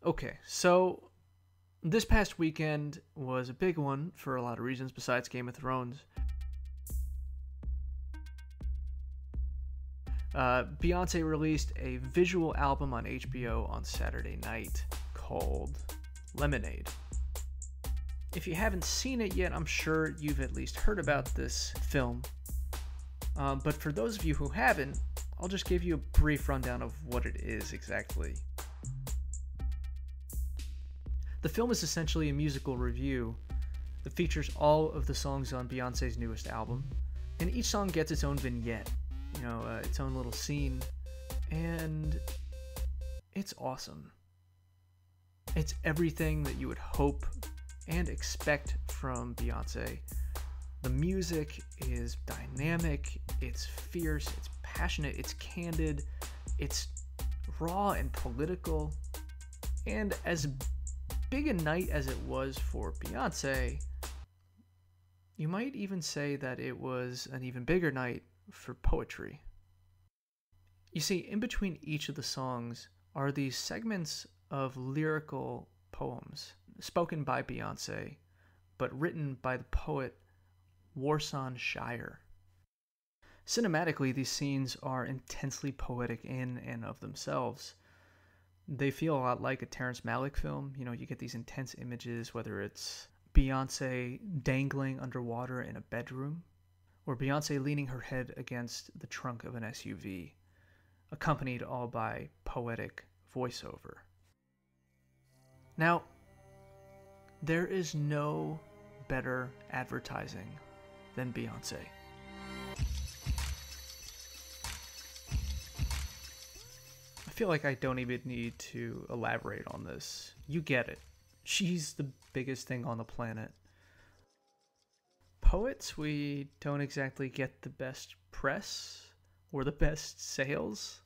Okay, so this past weekend was a big one for a lot of reasons besides Game of Thrones. Beyoncé released a visual album on HBO on Saturday night called Lemonade. If you haven't seen it yet, I'm sure you've at least heard about this film. But for those of you who haven't, I'll just give you a brief rundown of what it is exactly. The film is essentially a musical review that features all of the songs on Beyoncé's newest album, and each song gets its own vignette, its own little scene, and it's awesome. It's everything that you would hope and expect from Beyoncé. The music is dynamic, it's fierce, it's passionate, it's candid, it's raw and political, and as big a night as it was for Beyoncé, you might even say that it was an even bigger night for poetry. You see, in between each of the songs are these segments of lyrical poems spoken by Beyoncé, but written by the poet Warsan Shire. Cinematically, these scenes are intensely poetic in and of themselves. They feel a lot like a Terrence Malick film. You get these intense images, whether it's Beyoncé dangling underwater in a bedroom, or Beyoncé leaning her head against the trunk of an SUV, accompanied all by poetic voiceover. Now, there is no better advertising than Beyoncé. I feel like I don't even need to elaborate on this. You get it. She's the biggest thing on the planet. Poets, we don't exactly get the best press or the best sales.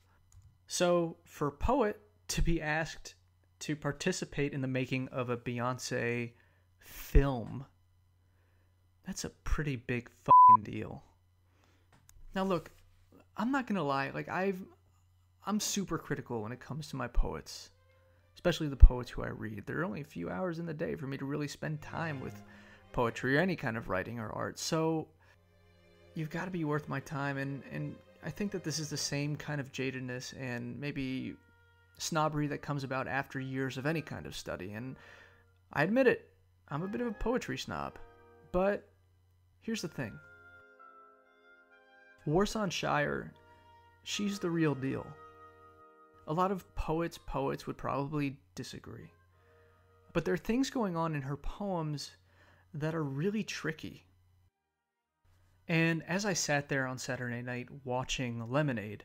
So for a poet to be asked to participate in the making of a Beyoncé film, that's a pretty big fucking deal. Now look, I'm not gonna lie, I'm super critical when it comes to my poets, especially the poets who I read. There are only a few hours in the day for me to really spend time with poetry or any kind of writing or art, so you've got to be worth my time, and I think that this is the same kind of jadedness and maybe snobbery that comes about after years of any kind of study, and I admit it, I'm a bit of a poetry snob, but here's the thing. Warsan Shire, she's the real deal. A lot of poets would probably disagree. But there are things going on in her poems that are really tricky. And as I sat there on Saturday night watching Lemonade,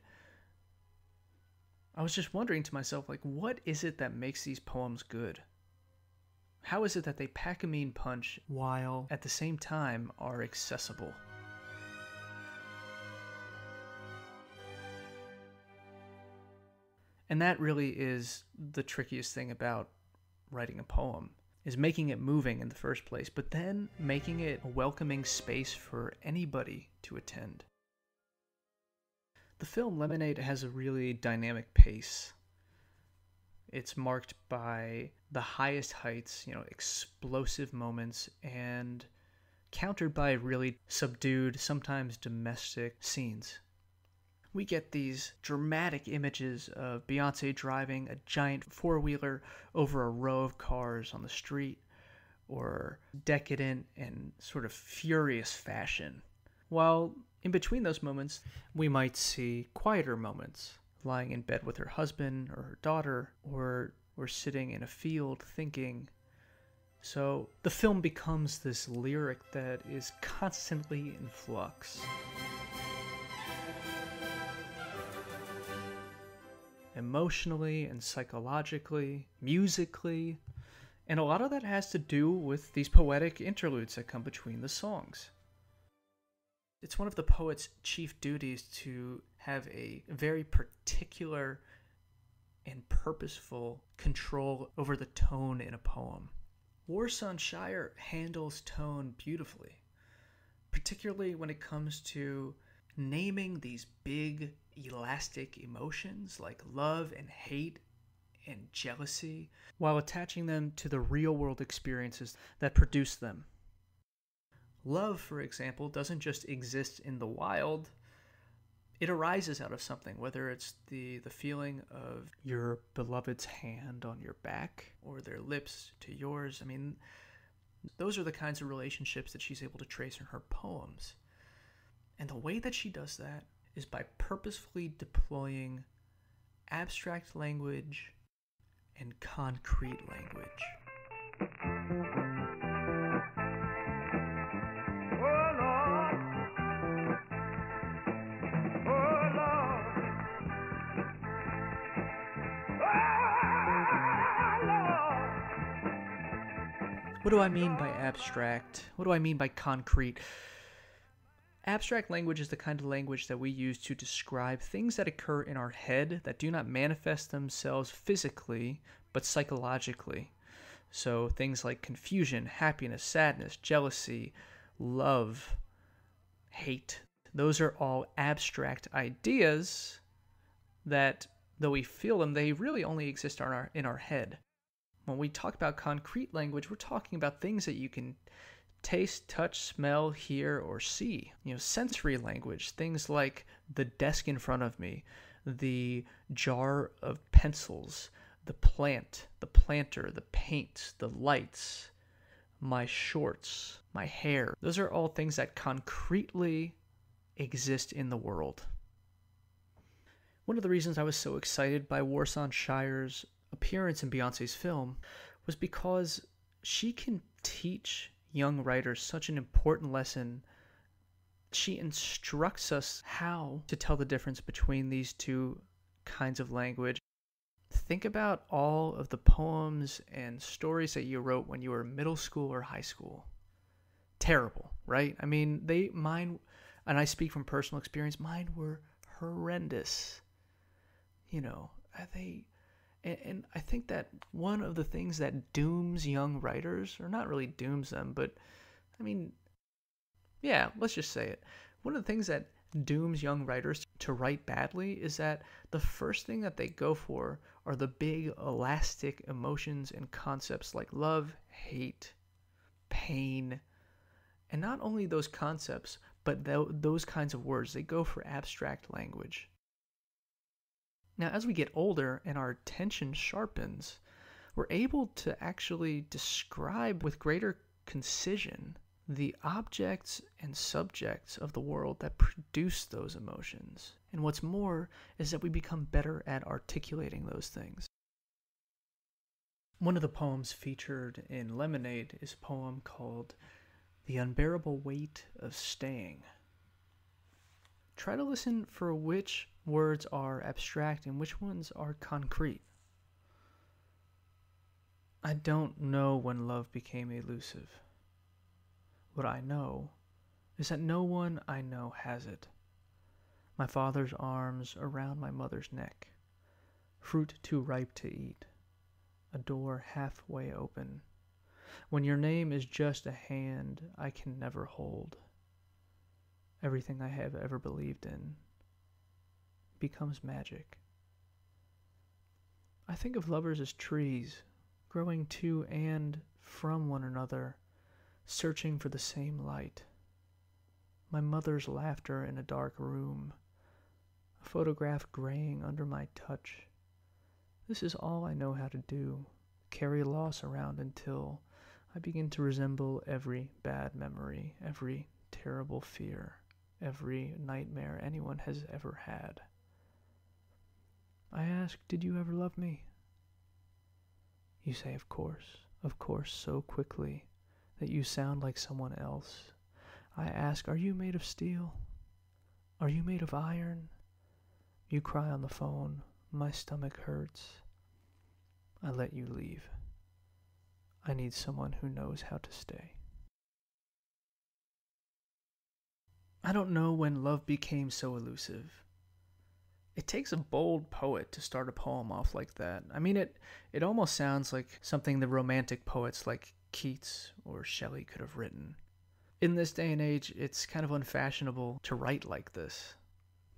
I was just wondering to myself, what is it that makes these poems good? How is it that they pack a mean punch while at the same time are accessible? And that really is the trickiest thing about writing a poem, is making it moving in the first place, but then making it a welcoming space for anybody to attend. The film Lemonade has a really dynamic pace. It's marked by the highest heights, explosive moments, and countered by really subdued, sometimes domestic scenes. We get these dramatic images of Beyoncé driving a giant four-wheeler over a row of cars on the street, or decadent and sort of furious fashion. While in between those moments, we might see quieter moments, lying in bed with her husband or her daughter, or sitting in a field thinking. So the film becomes this lyric that is constantly in flux. Emotionally and psychologically, musically, and a lot of that has to do with these poetic interludes that come between the songs. It's one of the poet's chief duties to have a very particular and purposeful control over the tone in a poem. Warsan Shire handles tone beautifully, particularly when it comes to naming these big, elastic emotions like love and hate and jealousy, while attaching them to the real-world experiences that produce them. Love, for example, doesn't just exist in the wild. It arises out of something, whether it's the feeling of your beloved's hand on your back or their lips to yours. I mean, those are the kinds of relationships that she's able to trace in her poems. And the way that she does that is by purposefully deploying abstract language and concrete language. What do I mean by abstract? What do I mean by concrete? Abstract language is the kind of language that we use to describe things that occur in our head that do not manifest themselves physically, but psychologically. So things like confusion, happiness, sadness, jealousy, love, hate. Those are all abstract ideas that, though we feel them, they really only exist in our head. When we talk about concrete language, we're talking about things that you can taste, touch, smell, hear, or see. Sensory language, things like the desk in front of me, the jar of pencils, the plant, the planter, the paint, the lights, my shorts, my hair. Those are all things that concretely exist in the world. One of the reasons I was so excited by Warsan Shire's appearance in Beyoncé's film was because she can teach young writers such an important lesson. She instructs us how to tell the difference between these two kinds of language. Think about all of the poems and stories that you wrote when you were middle school or high school. Terrible, right? I mean, mine, and I speak from personal experience, mine were horrendous. And I think that one of the things that dooms young writers, or not really dooms them, but let's just say it. One of the things that dooms young writers to write badly is that the first thing that they go for are the big elastic emotions and concepts like love, hate, pain, and not only those concepts, but those kinds of words. They go for abstract language. Now, as we get older and our attention sharpens, we're able to actually describe with greater concision the objects and subjects of the world that produce those emotions. And what's more is that we become better at articulating those things. One of the poems featured in Lemonade is a poem called The Unbearable Weight of Staying. Try to listen for which words are abstract and which ones are concrete. I don't know when love became elusive. What I know is that no one I know has it. My father's arms around my mother's neck, fruit too ripe to eat, a door halfway open. When your name is just a hand I can never hold, everything I have ever believed in becomes magic. I think of lovers as trees, growing to and from one another, searching for the same light. My mother's laughter in a dark room, a photograph graying under my touch. This is all I know how to do, carry loss around until I begin to resemble every bad memory, every terrible fear, every nightmare anyone has ever had. I ask, did you ever love me? You say, of course, so quickly that you sound like someone else. I ask, are you made of steel? Are you made of iron? You cry on the phone, my stomach hurts. I let you leave. I need someone who knows how to stay. I don't know when love became so elusive. It takes a bold poet to start a poem off like that. I mean, it almost sounds like something the romantic poets like Keats or Shelley could have written. In this day and age, it's kind of unfashionable to write like this.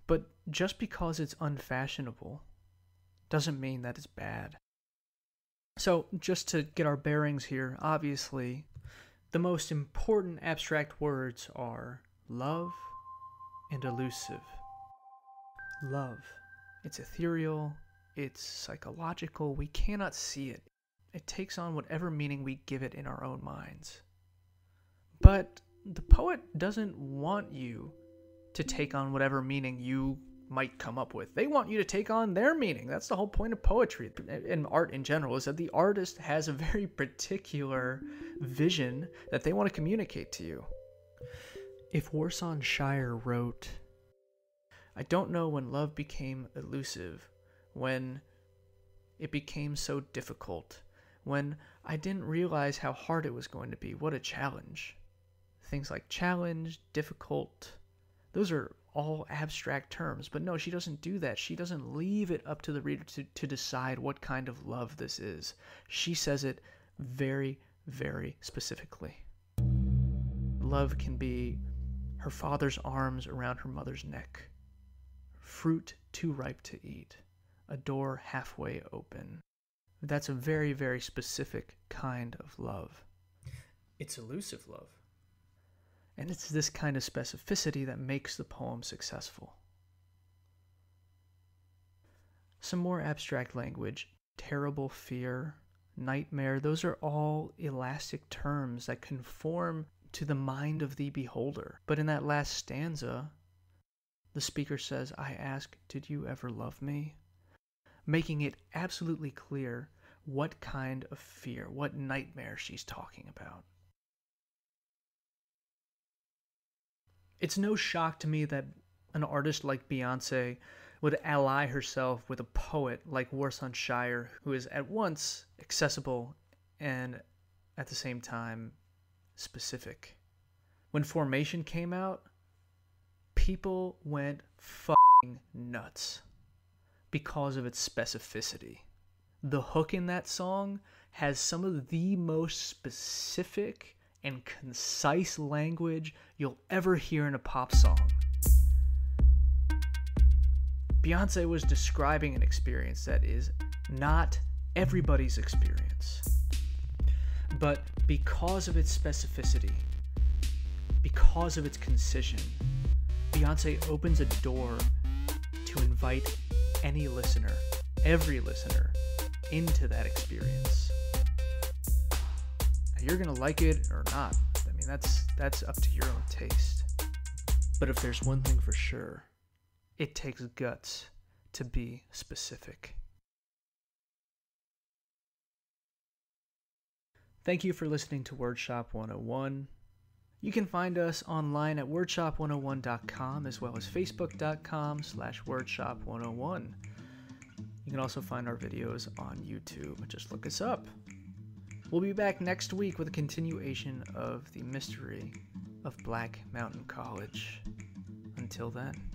But just because it's unfashionable doesn't mean that it's bad. So, just to get our bearings here, obviously, the most important abstract words are love and elusive. Love. It's ethereal, it's psychological, we cannot see it. It takes on whatever meaning we give it in our own minds. But the poet doesn't want you to take on whatever meaning you might come up with. They want you to take on their meaning. That's the whole point of poetry and art in general, is that the artist has a very particular vision that they want to communicate to you. If Warsan Shire wrote, I don't know when love became elusive, when it became so difficult, when I didn't realize how hard it was going to be, what a challenge. Things like challenge, difficult, those are all abstract terms. But no, she doesn't do that. She doesn't leave it up to the reader to decide what kind of love this is. She says it very, very specifically. Love can be her father's arms around her mother's neck, fruit too ripe to eat, a door halfway open. That's a very, very specific kind of love. It's elusive love. And it's this kind of specificity that makes the poem successful. Some more abstract language, terrible fear, nightmare, those are all elastic terms that conform to the mind of the beholder. But in that last stanza, the speaker says, I ask, did you ever love me? Making it absolutely clear what kind of fear, what nightmare she's talking about. It's no shock to me that an artist like Beyoncé would ally herself with a poet like Warsan Shire, who is at once accessible and at the same time specific. When Formation came out, people went fucking nuts because of its specificity. The hook in that song has some of the most specific and concise language you'll ever hear in a pop song. Beyoncé was describing an experience that is not everybody's experience. But because of its specificity, because of its concision, Beyoncé opens a door to invite any listener, every listener, into that experience. Now, you're gonna like it or not. I mean, that's up to your own taste. But if there's one thing for sure, it takes guts to be specific. Thank you for listening to Wordshop 101. You can find us online at wordshop101.com as well as facebook.com/wordshop101. You can also find our videos on YouTube. Just look us up. We'll be back next week with a continuation of the mystery of Black Mountain College. Until then.